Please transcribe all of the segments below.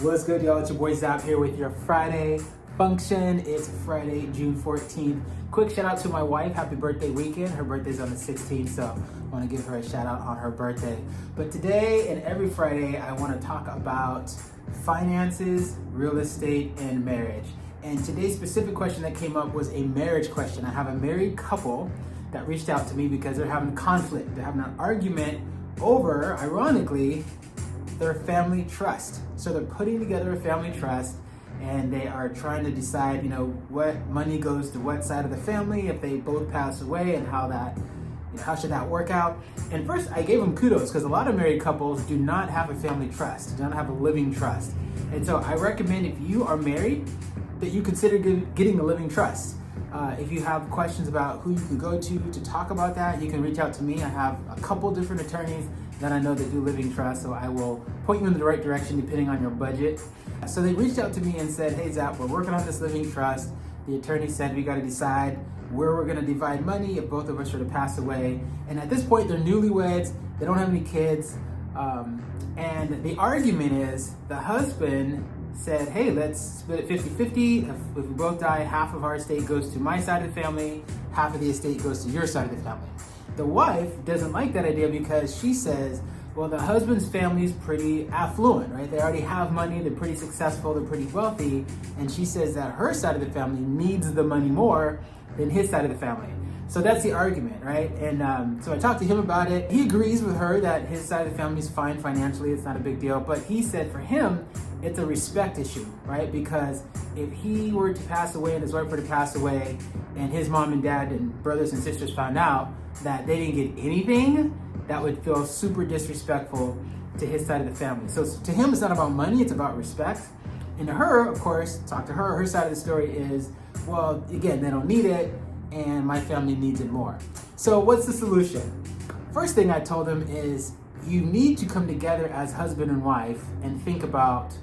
What's good, y'all? It's your boy Zap here with your Friday function. It's Friday, June 14th. Quick shout out to my wife. Happy birthday weekend. Her birthday's on the 16th, so I want to give her a shout out on her birthday. But today and every Friday, I want to talk about finances, real estate, and marriage. And today's specific question that came up was a marriage question. I have a married couple that reached out to me because they're having conflict. They're having an argument over, ironically, their family trust. So they're putting together a family trust and they are trying to decide, what money goes to what side of the family if they both pass away, and how should that work out. And first, I gave them kudos because a lot of married couples do not have a family trust, do not have a living trust. And so I recommend, if you are married, that you consider getting a living trust. If you have questions about who you can go to talk about that, you can reach out to me. I have a couple different attorneys that I know that do living trusts, so I will point you in the right direction depending on your budget. So they reached out to me and said, hey Zap, we're working on this living trust. The attorney said we got to decide where we're going to divide money if both of us are to pass away. And at this point, they're newlyweds, they don't have any kids. And the argument is the husband said, hey, let's split it 50-50. If we both die, half of our estate goes to my side of the family, half of the estate goes to your side of the family. The wife doesn't like that idea because she says, well, the husband's family is pretty affluent, right? They already have money, they're pretty successful, they're pretty wealthy. And she says that her side of the family needs the money more than his side of the family. So that's the argument, right? And so I talked to him about it. He agrees with her that his side of the family is fine financially, it's not a big deal. But he said for him, it's a respect issue, right? Because if he were to pass away and his wife were to pass away and his mom and dad and brothers and sisters found out that they didn't get anything, that would feel super disrespectful to his side of the family. So to him, it's not about money, it's about respect. And to her, of course, talk to her side of the story is, well, again, they don't need it and my family needs it more. So what's the solution? First thing I told him is you need to come together as husband and wife and think about,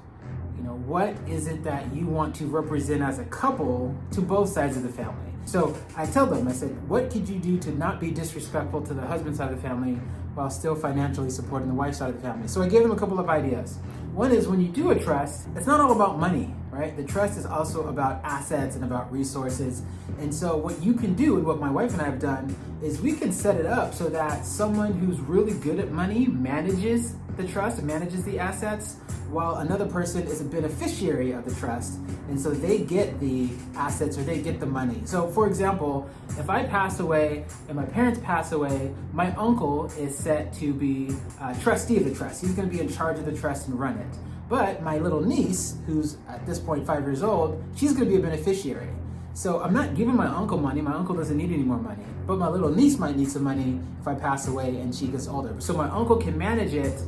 what is it that you want to represent as a couple to both sides of the family? So I tell them, I said, what could you do to not be disrespectful to the husband side of the family while still financially supporting the wife side of the family? So I gave them a couple of ideas. One is when you do a trust, it's not all about money, right? The trust is also about assets and about resources. And so what you can do, and what my wife and I have done, is we can set it up so that someone who's really good at money manages the trust, manages the assets, while another person is a beneficiary of the trust. And so they get the assets or they get the money. So for example, if I pass away and my parents pass away, my uncle is set to be a trustee of the trust. He's gonna be in charge of the trust and run it. But my little niece, who's at this point 5 years old, she's gonna be a beneficiary. So I'm not giving my uncle money. My uncle doesn't need any more money. But my little niece might need some money if I pass away and she gets older. So my uncle can manage it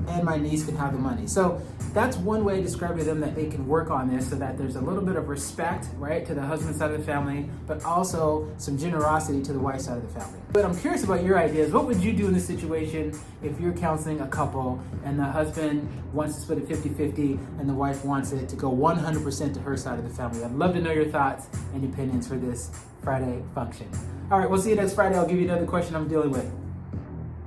and my niece can have the money. So that's one way to describe to them that they can work on this so that there's a little bit of respect, right, to the husband side of the family, but also some generosity to the wife side of the family. But I'm curious about your ideas. What would you do in this situation if you're counseling a couple and the husband wants to split it 50-50 and the wife wants it to go 100% to her side of the family? I'd love to know your thoughts and opinions for this Friday function. All right, we'll see you next Friday. I'll give you another question I'm dealing with.